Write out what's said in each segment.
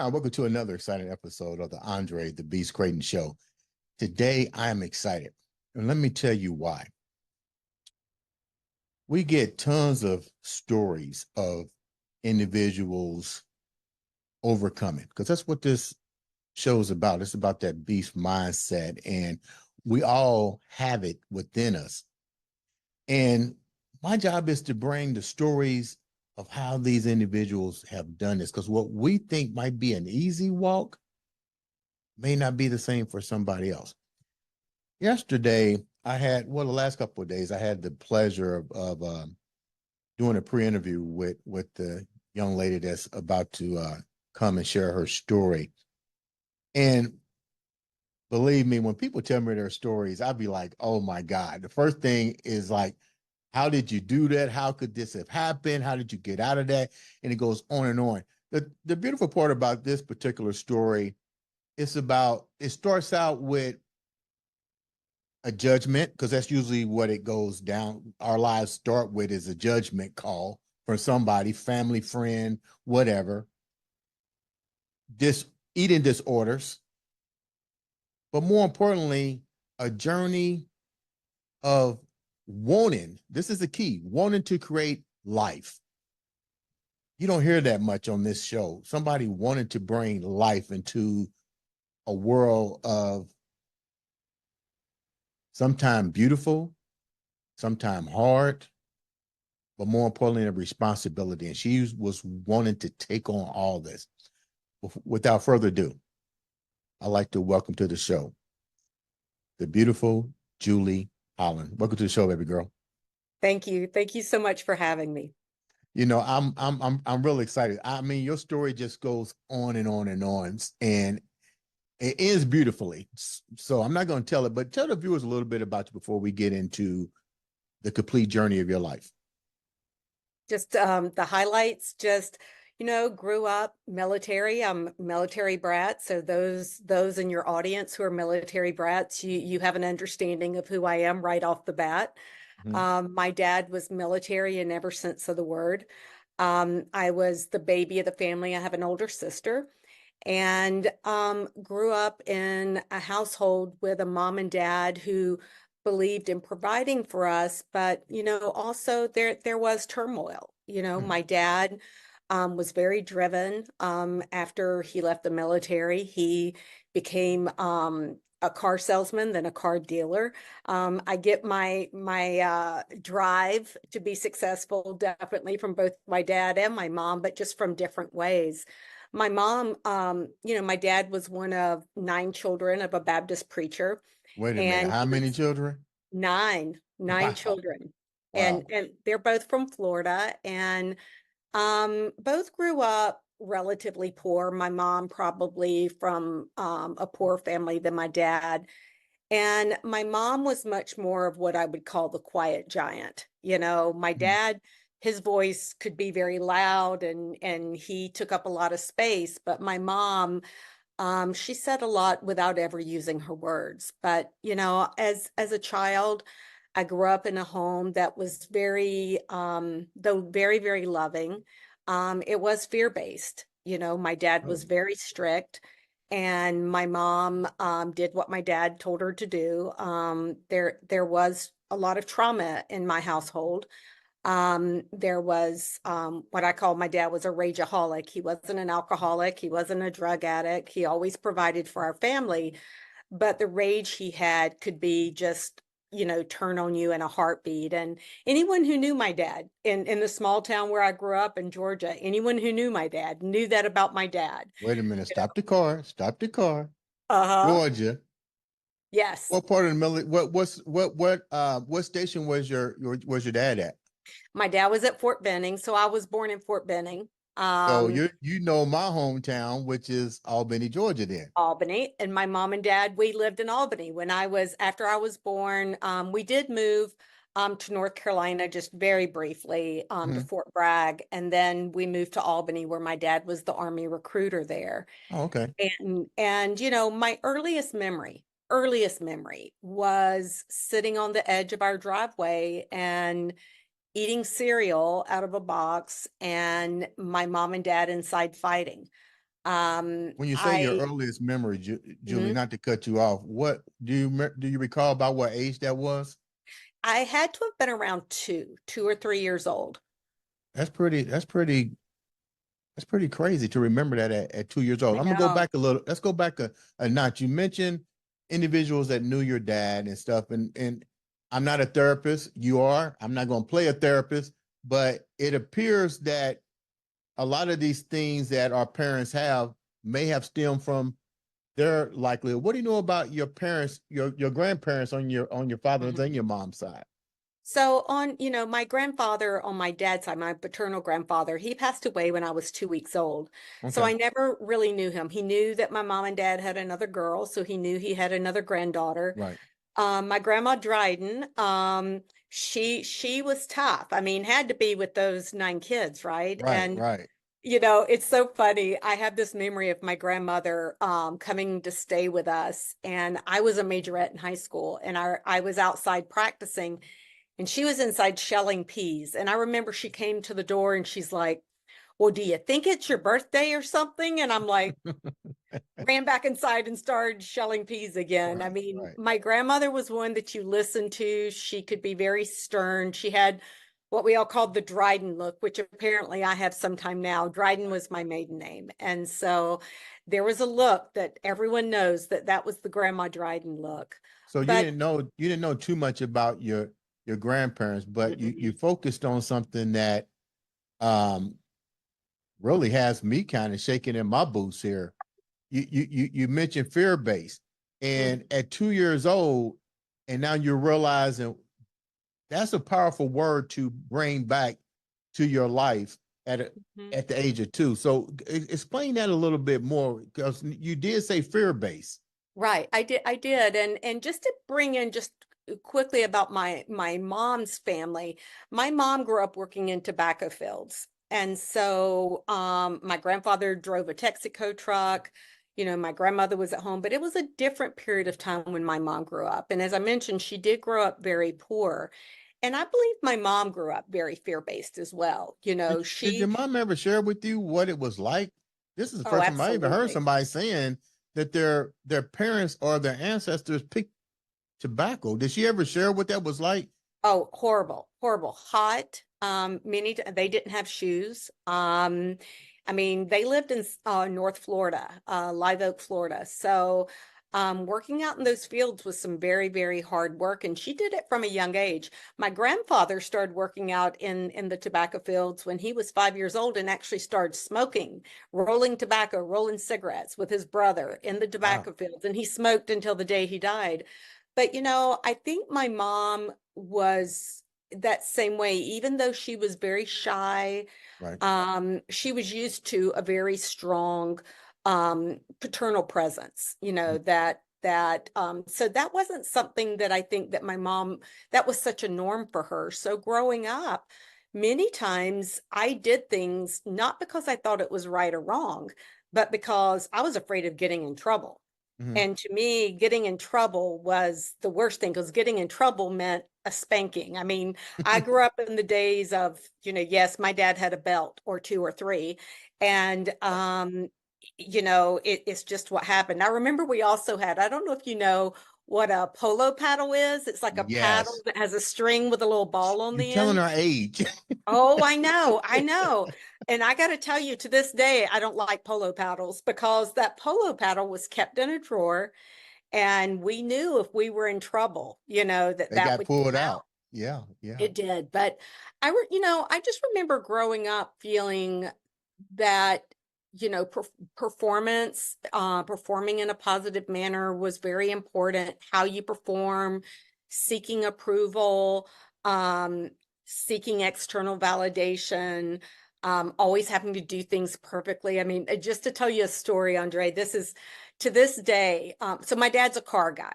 Hi, welcome to another exciting episode of the Andre The Beast Crayton Show. Today, I am excited, and let me tell you why. We get tons of stories of individuals overcoming, because that's what this show is about. It's about that beast mindset, and we all have it within us. And my job is to bring the stories of how these individuals have done this, because what we think might be an easy walk may not be the same for somebody else. Yesterday, the last couple of days, I had the pleasure of doing a pre-interview with the young lady that's about to come and share her story. And believe me, when people tell me their stories, I'd be like, oh my God. The first thing is like, how did you do that? How could this have happened? How did you get out of that? And it goes on and on. The beautiful part about this particular story, it starts out with a judgment, because that's usually what it goes down. Our lives start with is a judgment call from somebody, family, friend, whatever. Eating disorders, but more importantly, a journey of wanting. This is the key: wanting to create life. You don't hear that much on this show. Somebody wanted to bring life into a world of sometimes beautiful, sometimes hard, but more importantly, a responsibility. And she was wanting to take on all this. Without further ado, I'd like to welcome to the show the beautiful Julie Holland. Welcome to the show, baby girl. Thank you. Thank you so much for having me. You know, I'm really excited. I mean, your story just goes on and on and on, and it ends beautifully. So I'm not going to tell it, but tell the viewers a little bit about you before we get into the complete journey of your life. Just the highlights, grew up military. I'm a military brat. So those in your audience who are military brats, you have an understanding of who I am right off the bat. My dad was military in every sense of the word. I was the baby of the family. I have an older sister, and grew up in a household with a mom and dad who believed in providing for us, but also there was turmoil. My dad was very driven. After he left the military, he became a car salesman, then a car dealer. I get my drive to be successful definitely from both my dad and my mom, but just from different ways. My mom, my dad was one of 9 children of a Baptist preacher, Wait a minute. and How he many was children? nine Wow. children, and Wow. they're both from Florida, and both grew up relatively poor. My mom probably from a poorer family than my dad. And my mom was much more of what I would call the quiet giant. My dad, his voice could be very loud and he took up a lot of space, but my mom, she said a lot without ever using her words. But, as a child, I grew up in a home that was very, though very, very loving. It was fear-based. My dad was Oh. very strict, and my mom did what my dad told her to do. There was a lot of trauma in my household. There was what I call, my dad was a rageaholic. He wasn't an alcoholic. He wasn't a drug addict. He always provided for our family, but the rage he had could be just, turn on you in a heartbeat. And anyone who knew my dad in the small town where I grew up in Georgia, anyone who knew my dad knew that about my dad. Wait a minute. Stop the car. Stop the car. Uh-huh. Georgia. Yes. What part of the military? What station was your dad at? My dad was at Fort Benning, so I was born in Fort Benning. So Um, you know my hometown, which is Albany, Georgia. Then. Albany, and my mom and dad, we lived in Albany after I was born. We did move to North Carolina just very briefly, to Mhm. Fort Bragg, and then we moved to Albany where my dad was the Army recruiter there. Oh, okay. And my earliest memory was sitting on the edge of our driveway and eating cereal out of a box, and my mom and dad inside fighting. When you say your I earliest memory, Julie, mhm. not to cut you off, what do you recall about what age that was? I had to have been around 2 or 3 years old. That's pretty. That's pretty crazy to remember that at 2 years old. I I'm gonna go know. back a little. Let's go back a notch. You mentioned individuals that knew your dad and stuff, and I'm not a therapist. You are. I'm not gonna play a therapist, but it appears that a lot of these things that our parents have may have stemmed from their likelihood. What do you know about your parents, your grandparents on your father's Mhm. and your mom's side? So my grandfather on my dad's side, my paternal grandfather, he passed away when I was 2 weeks old. So Okay, I never really knew him. He knew that my mom and dad had another girl, so he knew he had another granddaughter. right, My grandma Dryden, she was tough. I mean, had to be with those 9 kids, right? right, And right. it's so funny. I have this memory of my grandmother coming to stay with us, and I was a majorette in high school, and I was outside practicing, and she was inside shelling peas. And I remember she came to the door and she's like, "Well, do you think it's your birthday or something?" And I'm like, ran back inside and started shelling peas again. I Right, mean, right. my grandmother was one that you listened to. She could be very stern. She had what we all called the Dryden look, which apparently I have sometime now. Dryden was my maiden name. And so there was a look that everyone knows that that was the Grandma Dryden look. So But you didn't know too much about your grandparents, but you mm-mm, focused on something that um really has me kind of shaking in my boots here. You mentioned fear based, and mm-mm, at 2 years old, and now you're realizing that's a powerful word to bring back to your life mm-hmm. at the age of two. So explain that a little bit more because you did say fear based. Right. I did. And just to bring in just quickly about my mom's family, my mom grew up working in tobacco fields. And so my grandfather drove a Texaco truck. My grandmother was at home, but it was a different period of time when my mom grew up. And as I mentioned, she did grow up very poor. And I believe my mom grew up very fear-based as well. Did your She, mom ever share with you what it was like? This is the oh, first time I even heard absolutely. somebody saying that their parents or their ancestors picked tobacco. Did she ever share what that was like? Oh, horrible, horrible. Hot. They didn't have shoes. I mean, they lived in North Florida, Live Oak, Florida. So, working out in those fields was some very, very hard work, and she did it from a young age. My grandfather started working out in the tobacco fields when he was 5 years old, and actually started smoking, rolling tobacco, rolling cigarettes with his brother in the Wow. tobacco fields, and he smoked until the day he died. But I think my mom was that same way, even though she was very shy. Right. She was used to a very strong paternal presence, Mm, so that wasn't something that I think that my mom, that was such a norm for her. So growing up, many times I did things not because I thought it was right or wrong, but because I was afraid of getting in trouble. mhm. And to me, getting in trouble was the worst thing because getting in trouble meant a spanking. I mean, I grew up in the days of, yes, my dad had a belt or two or three. And, it's just what happened. I remember we also had, I don't know if you know what a polo paddle is. It's like a paddle Yes. that has a string with a little ball on You're the telling end. our age. Oh, I know, I know. And I got to tell you, to this day, I don't like polo paddles because that polo paddle was kept in a drawer, and we knew if we were in trouble, that They that got would come pulled out. out. Yeah, yeah. It did. But I just remember growing up feeling that, performing in a positive manner was very important. How you perform, seeking approval, um, seeking external validation, always having to do things perfectly. I mean, just to tell you a story, Andre, this is to this day. So my dad's a car guy.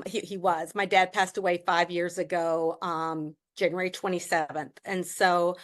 He was. My dad passed away 5 years ago, January 27th. And so,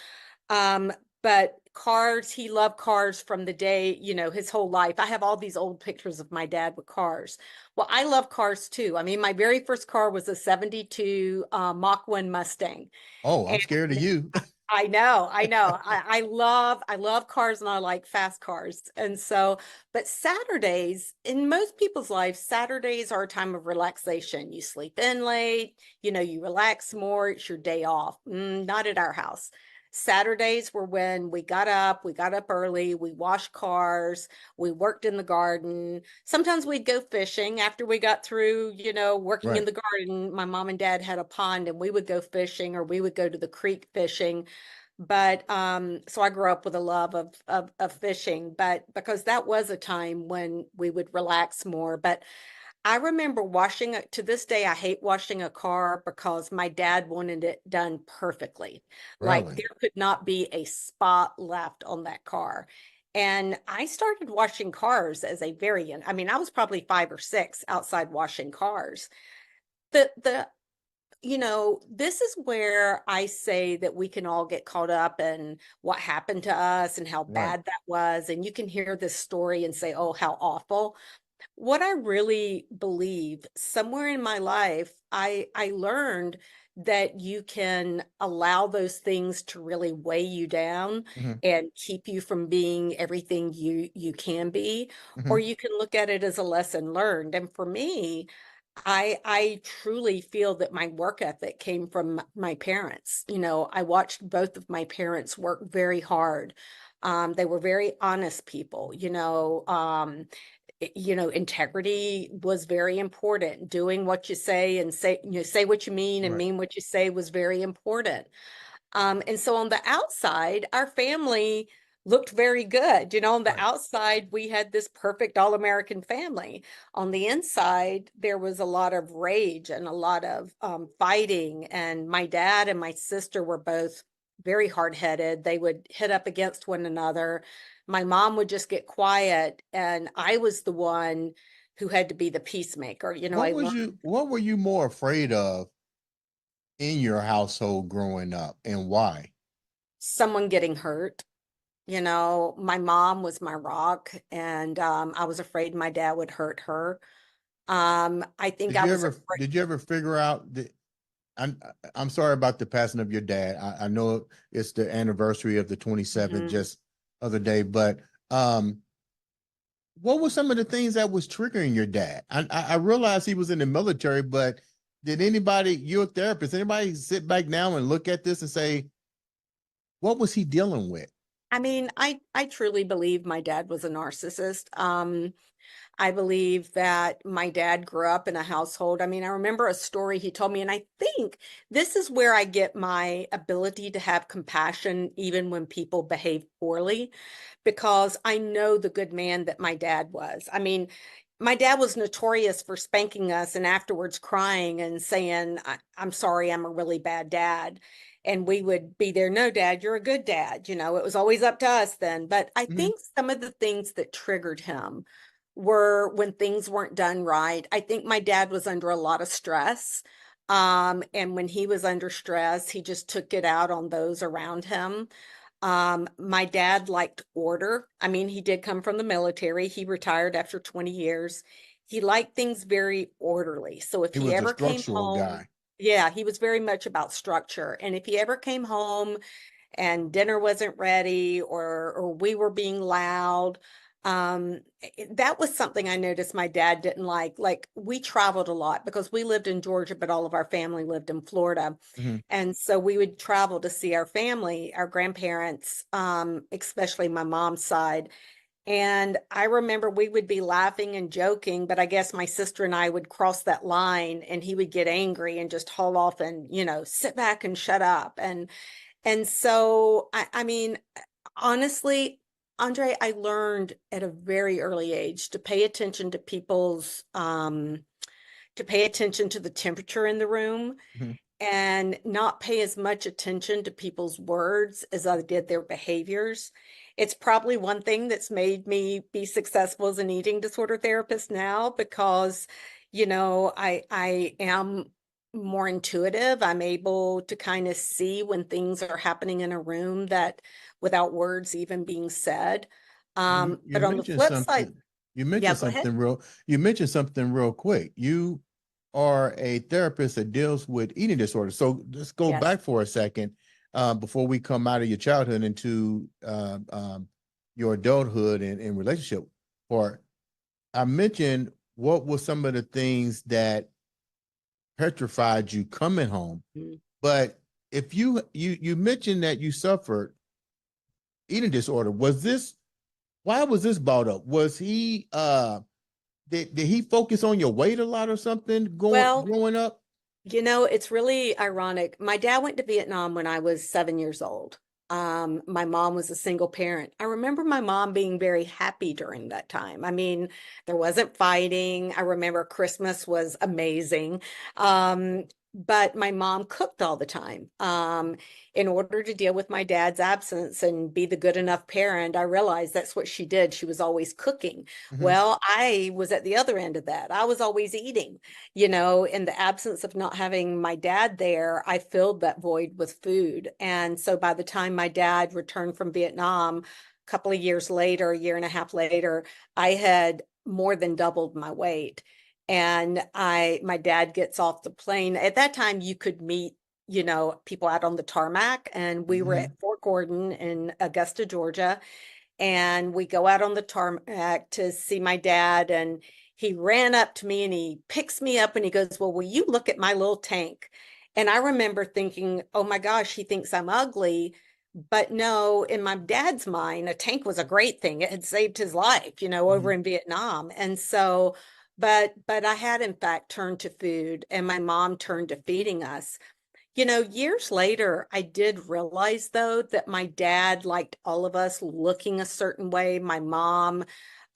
um, but cars, he loved cars from the day, his whole life. I have all these old pictures of my dad with cars. Well, I love cars too. I mean, my very first car was a 72 Mach 1 Mustang. Oh, I'm And scared of you. I know, I know. I love cars and I like fast cars. And so, but Saturdays, in most people's lives, Saturdays are a time of relaxation. You sleep in late, you relax more, it's your day off. Not at our house. Saturdays were when we got up early, we washed cars, we worked in the garden. Sometimes we'd go fishing after we got through, working in Right. the garden. My mom and dad had a pond and we would go fishing or we would go to the creek fishing. But so I grew up with a love of fishing, but because that was a time when we would relax more. But I remember to this day, I hate washing a car because my dad wanted it done perfectly. Like Really? there could not be a spot left on that car. And I started washing cars as a very young, I mean, I was probably 5 or 6 outside washing cars. The this is where I say that we can all get caught up in what happened to us and how Right. bad that was. And you can hear this story and say, oh, how awful. What I really believe somewhere in my life, I learned that you can allow those things to really weigh you down Hmm. and keep you from being everything you can be, or Hmm. you can look at it as a lesson learned. And for me, I truly feel that my work ethic came from my parents. I watched both of my parents work very hard. They were very honest people, integrity was very important. Doing what you say and say what you mean and Right. mean what you say was very important. And so on the outside, our family looked very good. On the Right. outside, we had this perfect all-American family. On the inside, there was a lot of rage and a lot of fighting. And my dad and my sister were both very hard-headed. They would hit up against one another. My mom would just get quiet, and I was the one who had to be the peacemaker. I learned What were you more afraid of in your household growing up, and why? someone getting hurt. My mom was my rock, and I was afraid my dad would hurt her. I think I was afraid. Did you ever figure out that I'm I'm sorry about the passing of your dad. I know it's the anniversary of the 27th Mhm. just other day, but um what were some of the things that was triggering your dad? I realized he was in the military, but did anybody, you're a therapist, anybody sit back now and look at this and say, what was he dealing with? I mean, I truly believe my dad was a narcissist. I believe that my dad grew up in a household. I mean, I remember a story he told me, and I think this is where I get my ability to have compassion even when people behave poorly, because I know the good man that my dad was. I mean, my dad was notorious for spanking us and afterwards crying and saying, I'm sorry, I'm a really bad dad. And we would be there, no, dad, you're a good dad. It was always up to us then. But I Mhm. think some of the things that triggered him were when things weren't done right. I think my dad was under a lot of stress. And when he was under stress, he just took it out on those around him. My dad liked order. I mean, he did come from the military. He retired after 20 years. He liked things very orderly. So if He he was a ever came structural home, guy. yeah, he was very much about structure. And if he ever came home and dinner wasn't ready or we were being loud, that was something I noticed my dad didn't like. Like we traveled a lot because we lived in Georgia, but all of our family lived in Florida. Mhm. And so we would travel to see our family, our grandparents, especially my mom's side. And I remember we would be laughing and joking, but I guess my sister and I would cross that line and he would get angry and just haul off and, sit back and shut up. And so, I mean, honestly, Andre, I learned at a very early age to pay attention to to pay attention to the temperature in the room Mhm. and not pay as much attention to people's words as I did their behaviors. It's probably one thing that's made me be successful as an eating disorder therapist now because, I am more intuitive. I'm able to kind of see when things are happening in a room that without words even being said. You But on the mentioned flip side, something. You yeah, mentioned go ahead. something real. You mentioned something real quick. You are a therapist that deals with eating disorders. So let's go Yes. back for a second. before we come out of your childhood into your adulthood and relationship part. I mentioned what were some of the things that petrified you coming home, Mhm. but if you mentioned that you suffered eating disorder, was this why was this brought up? Was he did he focus on your weight a lot or something going Well, growing up? it's really ironic. My dad went to Vietnam when I was 7 years old. My mom was a single parent. I remember my mom being very happy during that time. I mean, there wasn't fighting. I remember Christmas was amazing. But my mom cooked all the time. In order to deal with my dad's absence and be the good enough parent, I realized that's what she did. She was always cooking. Mm-hmm. Well, I was at the other end of that. I was always eating. In the absence of not having my dad there, I filled that void with food. And so by the time my dad returned from Vietnam, a couple of years later, a year and a half later, I had more than doubled my weight. And my dad gets off the plane. At that time, you could meet, people out on the tarmac, and we were Mm-hmm. at Fort Gordon in Augusta, Georgia, and we go out on the tarmac to see my dad, and he ran up to me and he picks me up and he goes, well, will you look at my little tank? And I remember thinking, oh my gosh, he thinks I'm ugly. But no, in my dad's mind, a tank was a great thing. It had saved his life, over Mm-hmm. in Vietnam. And so, but I had in fact turned to food, and my mom turned to feeding us. Years later, I did realize though that my dad liked all of us looking a certain way. My mom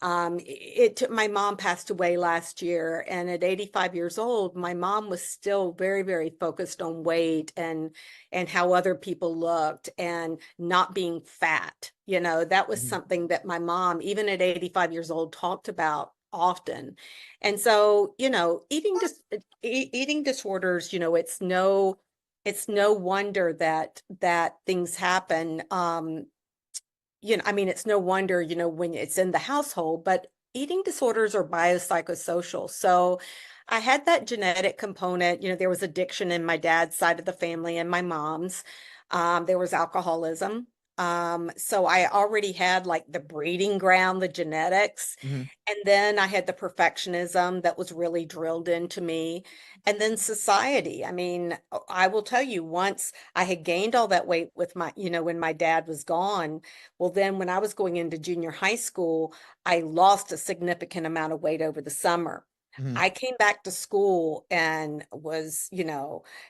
passed away last year, and at 85 years old, my mom was still very, very focused on weight and how other people looked and not being fat. That was Mm-hmm. something that my mom, even at 85 years old, talked about often. And so, eating disorders, it's no wonder that things happen. I mean, it's no wonder, when it's in the household, but eating disorders are biopsychosocial. So I had that genetic component. There was addiction in my dad's side of the family and my mom's. There was alcoholism. So I already had like the breeding ground, the genetics. Mm-hmm. And then I had the perfectionism that was really drilled into me. And then society. I mean, I will tell you, once I had gained all that weight with when my dad was gone, well, then when I was going into junior high school, I lost a significant amount of weight over the summer. Mm-hmm. I came back to school and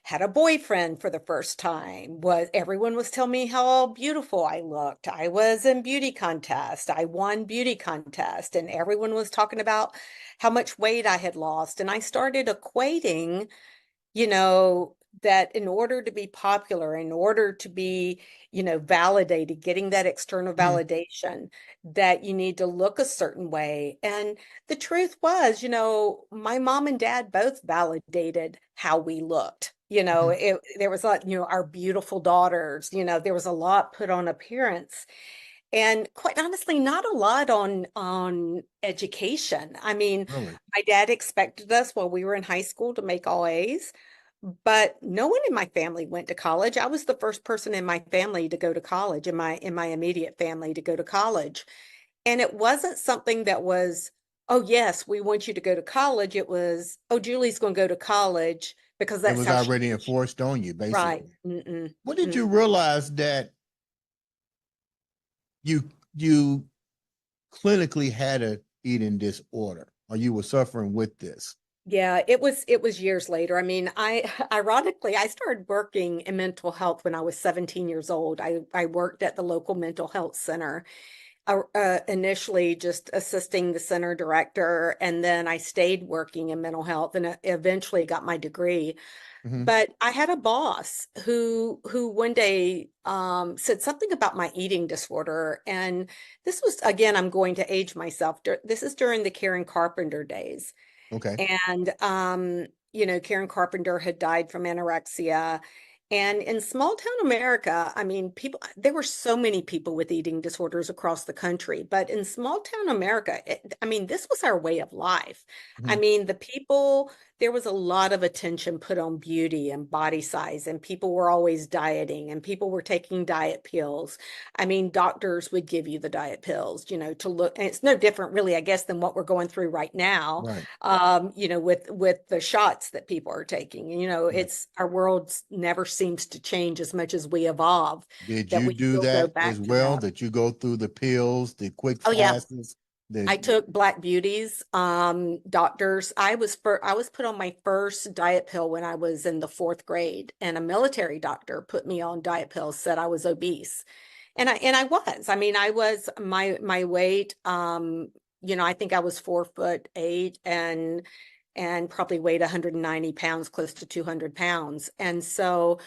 had a boyfriend for the first time. Everyone was telling me how beautiful I looked. I was in beauty contest. I won beauty contest, and everyone was talking about how much weight I had lost. And I started equating you know, that in order to be popular, in order to be, validated, getting that external Mm-hmm. validation, that you need to look a certain way. And the truth was, my mom and dad both validated how we looked. There was a lot, our beautiful daughters, there was a lot put on appearance. And quite honestly, not a lot on education. I mean, Really? my dad expected us while we were in high school to make all A's, but no one in my family went to college. I was the first person in my family to go to college, in my immediate family to go to college. And it wasn't something that was, oh yes, we want you to go to college. It was, oh, Julie's going to go to college because It that's was how she already thinks. enforced on you, Right. basically. Mm-mm, When did you mm. realize that you clinically had a eating disorder or you were suffering with this? Yeah, it was years later. I mean, I ironically I started working in mental health when I was 17 years old. I worked at the local mental health center, initially just assisting the center director, and then I stayed working in mental health and eventually got my degree. Mm-hmm. But I had a boss who one day said something about my eating disorder, and this was again, I'm going to age myself. This is during the Karen Carpenter days. Okay. And, Karen Carpenter had died from anorexia. And in small town America, I mean, there were so many people with eating disorders across the country, but in small town America, I mean, this was our way of life. I Mm-hmm. mean, the people there was a lot of attention put on beauty and body size, and people were always dieting and people were taking diet pills. I mean, doctors would give you the diet pills, to look, and it's no different really, I guess, than what we're going through right now, Right. with the shots that people are taking. Right. It's our world never seems to change as much as we evolve, Did that you we do still go that as back to well? that. That you go through the pills, the quick Oh yeah, fasts, the I took Black Beauties, doctors. I was put on my first diet pill when I was in the fourth grade, and a military doctor put me on diet pills, said I was obese. And I was. I mean, I was my weight, I think I was 4'8" and probably weighed 190 pounds, close to 200 pounds. And so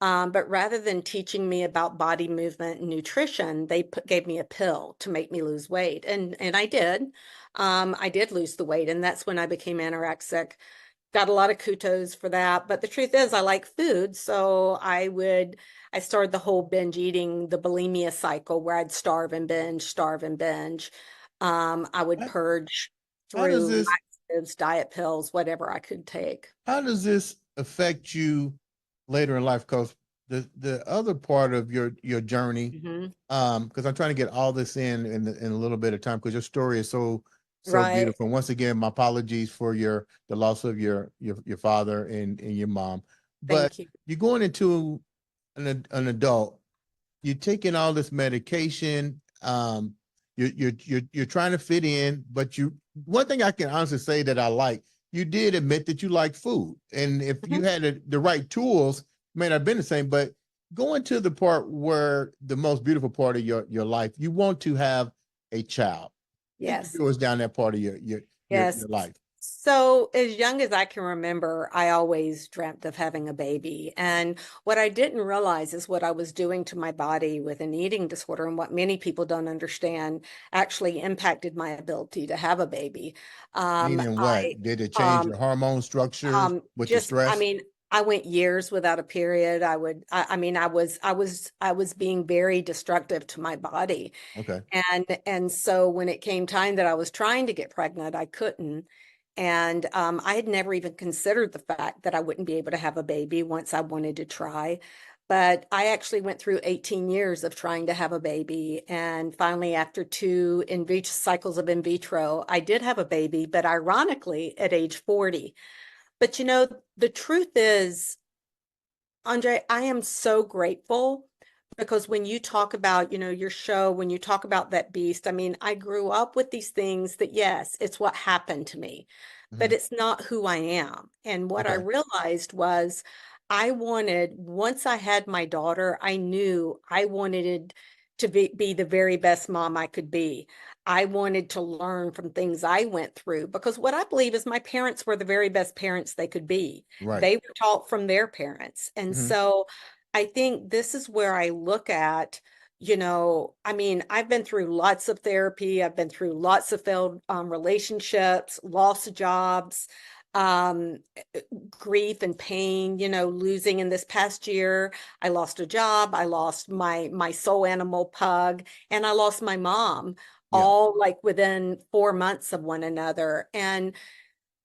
but rather than teaching me about body movement and nutrition, they gave me a pill to make me lose weight. And I did. I did lose the weight, and that's when I became anorexic. Got a lot of kudos for that. But the truth is, I like food. So I started the whole binge eating, the bulimia cycle where I'd starve and binge, starve and binge. I would how, purge how does through this laxatives, diet pills, whatever I could take. how does this affect you later in life? Because the other part of your journey, Hmm. because I'm trying to get all this in a little bit of time, because your story is so Right. beautiful. And once again, my apologies for the loss of your father and your mom. But Thank you. you're going into an adult, you're taking all this medication. You're trying to fit in, but you one thing I can honestly say that I like, you did admit that you like food, and if you Mhm. had the right tools, it may not have been the same. But going to the part where the most beautiful part of your life, you want to have a child. Take the Yes. viewers down that part of Yes. your life. So, as young as I can remember, I always dreamt of having a baby. And what I didn't realize is what I was doing to my body with an eating disorder, and what many people don't understand actually impacted my ability to have a baby. Meaning I what? Did it change um, your hormone structures with the I stress? mean, I went years without a period. I mean, I was being very destructive to my body. Okay. And so when it came time that I was trying to get pregnant, I couldn't. And I had never even considered the fact that I wouldn't be able to have a baby once I wanted to try. But I actually went through 18 years of trying to have a baby. And finally, after two in vitro cycles of in vitro, I did have a baby, but ironically, at age 40. But the truth is, Andre, I am so grateful because when you talk about, your show, when you talk about that beast, I mean, I grew up with these things that, yes, it's what happened to me, but Mhm. it's not who I am. And what I Okay. realized was once I had my daughter, I knew I wanted to be the very best mom I could be. I wanted to learn from things I went through because what I believe is my parents were the very best parents they could be. Right. They were taught from their parents. And Mhm. so I think this is where I look at, I mean, I've been through lots of therapy. I've been through lots of failed relationships, lost jobs, um, grief and pain, losing in this past year. I lost a job. I lost my soul animal pug, and I lost my mom, Yeah. all like within 4 months of one another.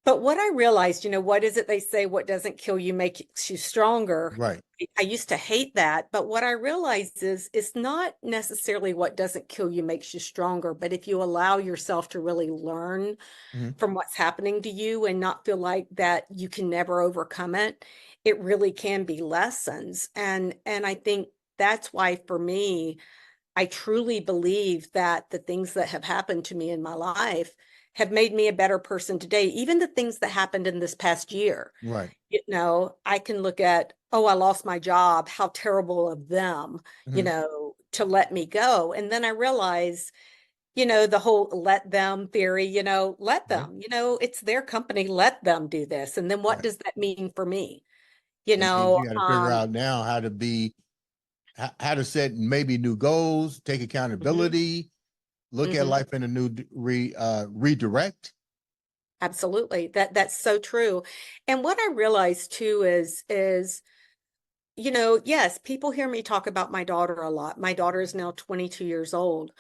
But what I realized, what is it they say? What doesn't kill you makes you stronger. Right. I used to hate that, but what I realized is it's not necessarily what doesn't kill you makes you stronger, but if you allow yourself to really learn Mhm. from what's happening to you and not feel like that you can never overcome it, it really can be lessons. And I think that's why for me, I truly believe that the things that have happened to me in my life have made me a better person today. Even the things that happened in this past year, Right. I can look at, oh, I lost my job. How terrible of them, Mhm. to let me go. And then I realize, the whole let them theory, let Yeah. them, it's their company. Let them do this. And then what Right. does that mean for me? You It means know, you got to figure out now how to set maybe new goals, take mhm, accountability, look at mhm. life in a new redirect. Absolutely. That's so true. And what I realized too is, yes, people hear me talk about my daughter a lot. My daughter is now 22 years old,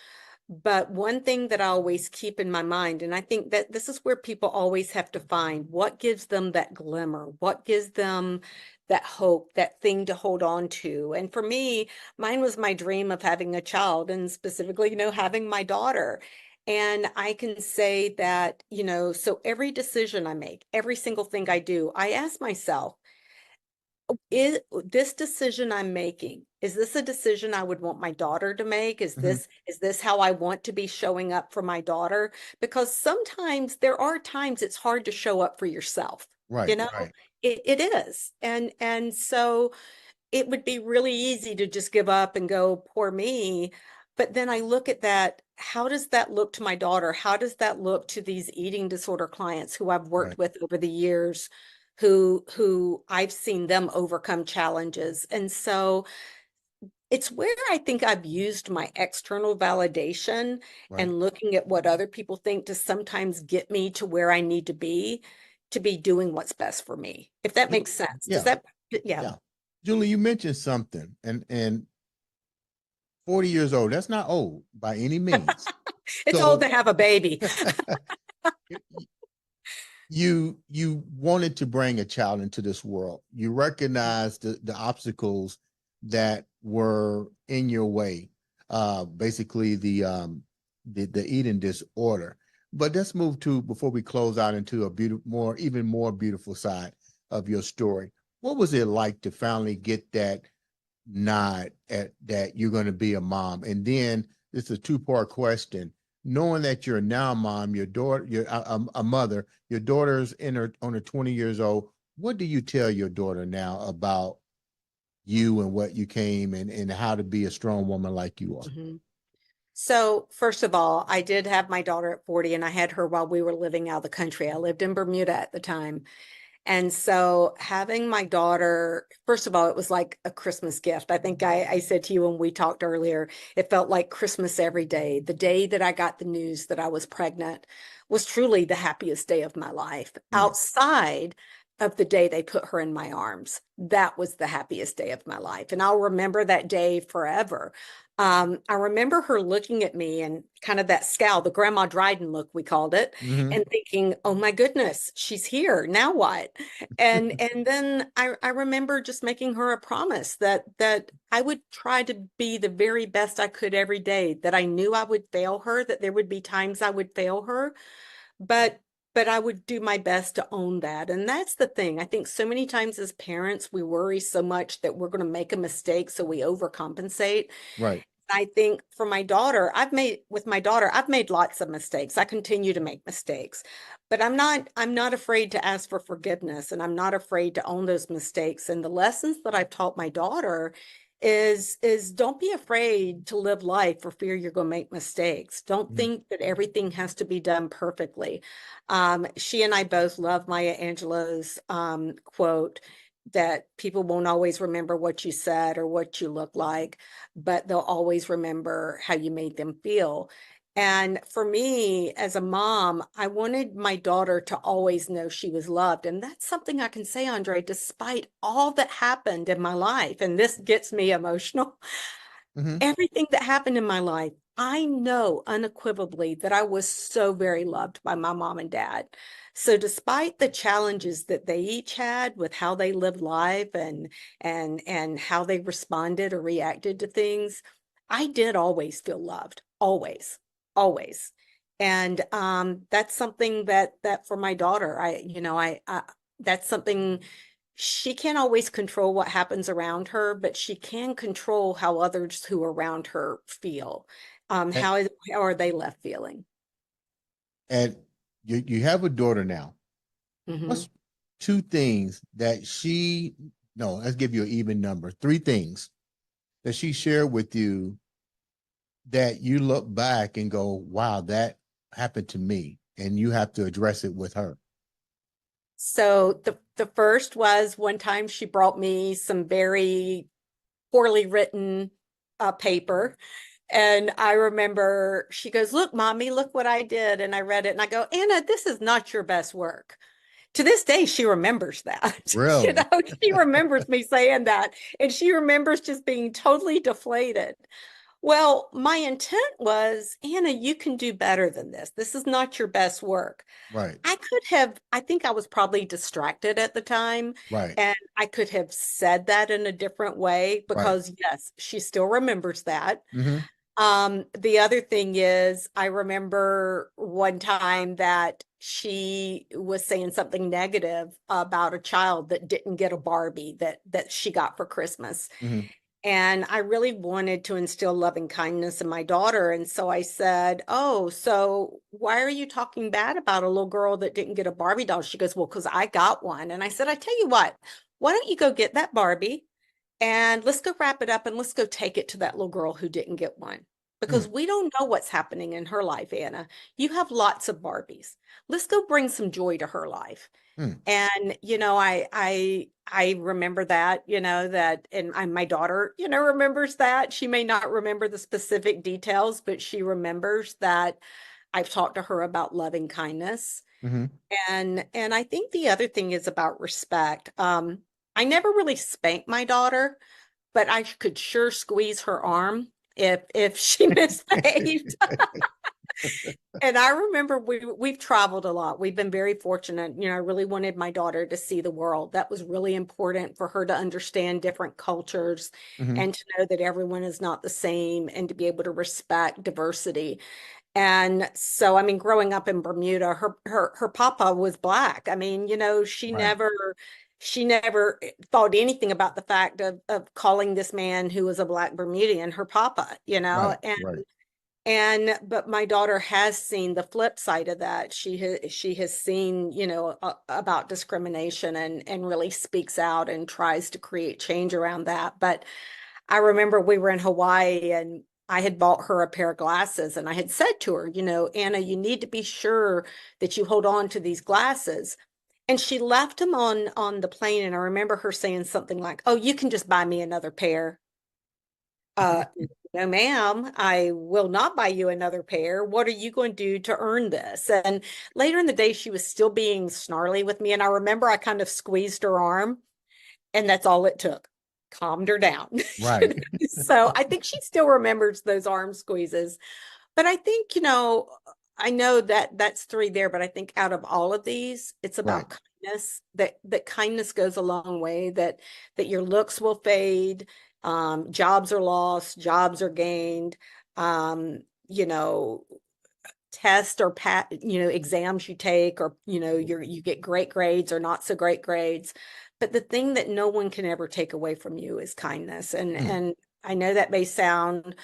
But one thing that I always keep in my mind, and I think that this is where people always have to find what gives them that glimmer, what gives them that hope, that thing to hold on to. And for me, mine was my dream of having a child, and specifically, having my daughter. And I can say that, so every decision I make, every single thing I do, I ask myself, is this decision I'm making, is this a decision I would want my daughter to make? Is Mhm. this how I want to be showing up for my daughter? Because sometimes there are times it's hard to show up for yourself. You Right, know, right, it is. And so it would be really easy to just give up and go, poor me. But then I look at that, how does that look to my daughter? How does that look to these eating disorder clients who I've worked right, with over the years, who I've seen them overcome challenges? And so it's where I think I've used my external validation right. and looking at what other people think to sometimes get me to where I need to be doing what's best for me. If that Ju- makes sense. Does Yeah, that, yeah. yeah. Julie, you mentioned something, and 40 years old, that's not old by any means. It's old So to have a baby. you wanted to bring a child into this world. You recognized the obstacles that were in your way, basically the eating disorder. But let's move to, before we close out, into a beautiful, even more beautiful side of your story. What was it like to finally get that nod at that you're going to be a mom? And then this is a two-part question. Knowing that you're now a mom, your daughter, you're a mother, your daughter's on her 20 years old. What do you tell your daughter now about you and what you came, and how to be a strong woman like you are? Mhm. So, first of all, I did have my daughter at 40, and I had her while we were living out of the country. I lived in Bermuda at the time. And so having my daughter, first of all, it was like a Christmas gift. I think I said to you when we talked earlier, it felt like Christmas every day. The day that I got the news that I was pregnant was truly the happiest day of my life. Yeah. Outside of the day they put her in my arms, that was the happiest day of my life. And I'll remember that day forever. I remember her looking at me and kind of that scowl, the Grandma Dryden look, we called it, Hmm. and thinking, "Oh my goodness, she's here. Now what?" And then I remember just making her a promise that I would try to be the very best I could every day, that I knew I would fail her, that there would be times I would fail her, but I would do my best to own that. And that's the thing. I think so many times as parents, we worry so much that we're going to make a mistake, so we overcompensate. Right. I think for my daughter, I've made lots of mistakes. I continue to make mistakes, but I'm not afraid to ask for forgiveness, and I'm not afraid to own those mistakes. And the lessons that I've taught my daughter is don't be afraid to live life for fear you're going to make mistakes. Don't Mhm. think that everything has to be done perfectly. She and I both love Maya Angelou's quote that people won't always remember what you said or what you look like, but they'll always remember how you made them feel. And for me, as a mom, I wanted my daughter to always know she was loved. And that's something I can say, Andre, despite all that happened in my life. And this gets me emotional. Hmm. Everything that happened in my life, I know unequivocally that I was so very loved by my mom and dad. So despite the challenges that they each had with how they lived life and how they responded or reacted to things, I did always feel loved, always, always. And that's something that for my daughter, I that's something she can't always control what happens around her, but she can control how others who are around her feel. And, How are they left feeling? and you have a daughter now. Hmm. What's two things that no, let's give you an even number. Three things that she shared with you that you look back and go, wow, that happened to me. And you have to address it with her. So the first was one time she brought me some very poorly written paper. And I remember she goes, "Look, mommy, look what I did." And I read it and I go, "Anna, this is not your best work." To this day, she remembers that. Really? She remembers me saying that. And she remembers just being totally deflated. Well, my intent was, Anna, you can do better than this. This is not your best work. Right, I think I was probably distracted at the time, right, and I could have said that in a different way right. because, yes, she still remembers that. Mm-hmm. The other thing is, I remember one time that she was saying something negative about a child that didn't get a Barbie that she got for Christmas. Mm-hmm. And I really wanted to instill loving kindness in my daughter. And so I said, "Oh, so why are you talking bad about a little girl that didn't get a Barbie doll?" She goes, "Well, because I got one." And I said, "I tell you what, why don't you go get that Barbie and let's go wrap it up and let's go take it to that little girl who didn't get one." Because Mm, we don't know what's happening in her life, Anna. You have lots of Barbies. Let's go bring some joy to her life. mm, And I remember that, that, and my daughter, remembers that. She may not remember the specific details, but she remembers that I've talked to her about loving kindness. mm-hmm. And I think the other thing is about respect. I never really spanked my daughter, but I could sure squeeze her arm if she misbehaved. And I remember we've traveled a lot. We've been very fortunate. I really wanted my daughter to see the world. That was really important for her to understand different cultures Mm-hmm. and to know that everyone is not the same and to be able to respect diversity. And so, I mean, growing up in Bermuda, her papa was black. I mean, Right, she never thought anything about the fact of calling this man who was a black Bermudian her papa, right, right. but my daughter has seen the flip side of that. She has seen, about discrimination and really speaks out and tries to create change around that. But I remember we were in Hawaii and I had bought her a pair of glasses and I had said to her, "Anna, you need to be sure that you hold on to these glasses." And she left them on the plane and I remember her saying something like, "Oh, you can just buy me another pair." Uh, no, ma'am, I will not buy you another pair. What are you going to do to earn this? And later in the day, she was still being snarly with me. And I remember I kind of squeezed her arm, and that's all it took. Calmed her down. Right, So I think she still remembers those arm squeezes. But I think, I know that that's three there, but I think out of all of these, it's right. about kindness, that kindness goes a long way, that your looks will fade, jobs are lost, jobs are gained, um, you know, test or exams you take, or you get great grades or not so great grades. But the thing that no one can ever take away from you is kindness. and Mm. and I know that may sound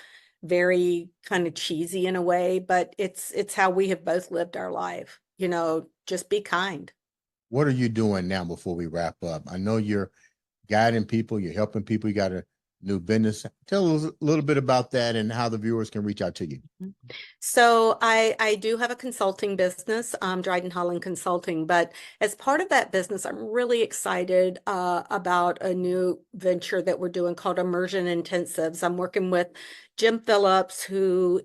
very kind of cheesy in a way, but it's how we have both lived our life. Just be kind. What are you doing now before we wrap up? I know you're guiding people, you're helping people, you got a new business. Tell us a little bit about that and how the viewers can reach out to you. So I do have a consulting business, Dryden Holland Consulting, but as part of that business, I'm really excited about a new venture that we're doing called Immersion Intensives. I'm working with Jim Phillips, who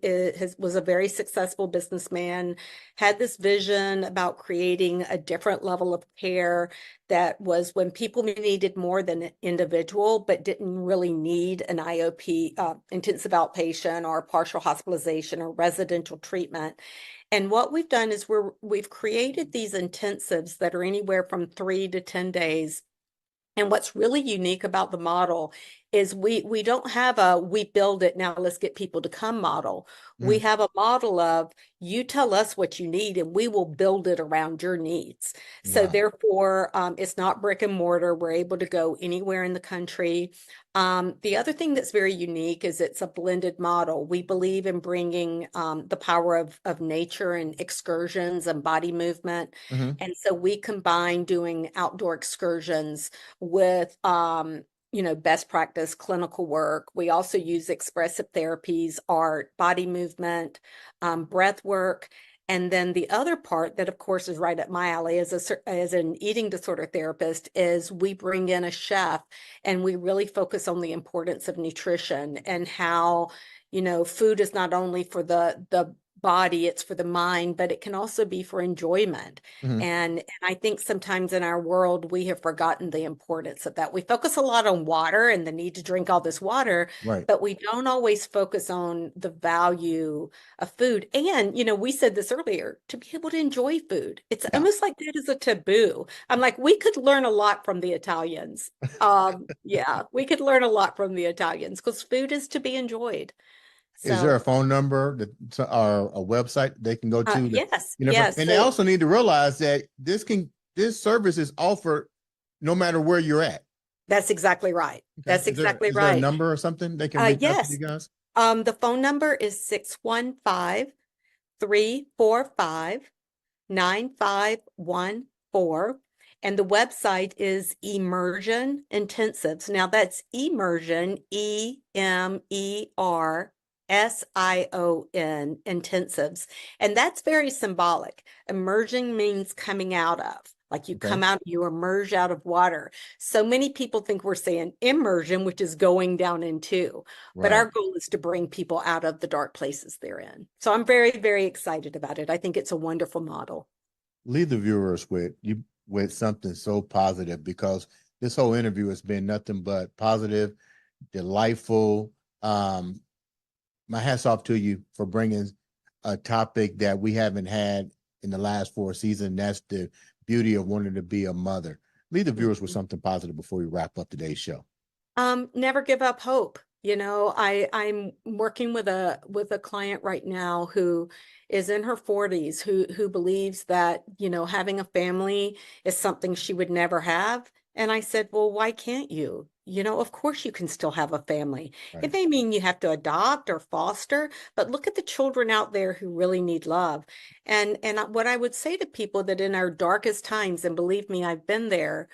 was a very successful businessman, had this vision about creating a different level of care that was when people needed more than an individual, but didn't really need an IOP, intensive outpatient or partial hospitalization or residential treatment. And what we've done is we've created these intensives that are anywhere from 3 to 10 days. And what's really unique about the model is we don't have a we build it now, let's get people to come model. We Mhm. have a model of you tell us what you need and we will build it around your needs. So Wow. therefore, it's not brick and mortar. We're able to go anywhere in the country. The other thing that's very unique is it's a blended model. We believe in bringing the power of nature and excursions and body movement. Hmm. And so we combine doing outdoor excursions with best practice clinical work. We also use expressive therapies, art, body movement, breath work. And then the other part that, of course, is right up my alley as an eating disorder therapist is we bring in a chef and we really focus on the importance of nutrition and how, food is not only for the body, it's for the mind, but it can also be for enjoyment. Mhm. And I think sometimes in our world, we have forgotten the importance of that. We focus a lot on water and the need to drink all this water, Right. but we don't always focus on the value of food. And, we said this earlier, to be able to enjoy food. It's Yeah. almost like that is a taboo. I'm like, we could learn a lot from the Italians. Yeah, we could learn a lot from the Italians because food is to be enjoyed. Is there a So, phone number or a website they can go to? yes, yes. And they So also need to realize that this service is offered no matter where you're at. that's exactly right. Okay. That's exactly Is there a right. number or something they can reach out to you Yes. guys? The phone number is 615-345-9514. And the website is Immersion Intensives. Now that's Immersion, Emersion Intensives. And that's very symbolic. Immersion means coming out of. Like you Okay. come out, you emerge out of water. So many people think we're saying immersion, which is going down into, but our Right. goal is to bring people out of the dark places they're in. So I'm very, very excited about it. I think it's a wonderful model. Leave the viewers with something so positive, because this whole interview has been nothing but positive, delightful. My hats off to you for bringing a topic that we haven't had in the last 4 seasons. That's the beauty of wanting to be a mother. Leave the viewers with something positive before we wrap up today's show. Never give up hope. I'm working with a client right now who is in her 40s who believes that, having a family is something she would never have. And I said, well, why can't you? Of course you can still have a family. It Right. may mean you have to adopt or foster, but look at the children out there who really need love. And what I would say to people that in our darkest times, and believe me, I've been there,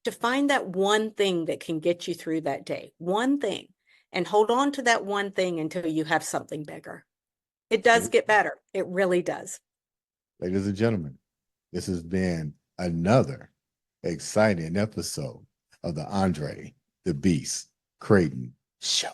to find that one thing that can get you through that day, one thing, and hold on to that one thing until you have something bigger. It does get better. It really does. Ladies and gentlemen, this has been another exciting episode of the Andre the Beast Crayton Show.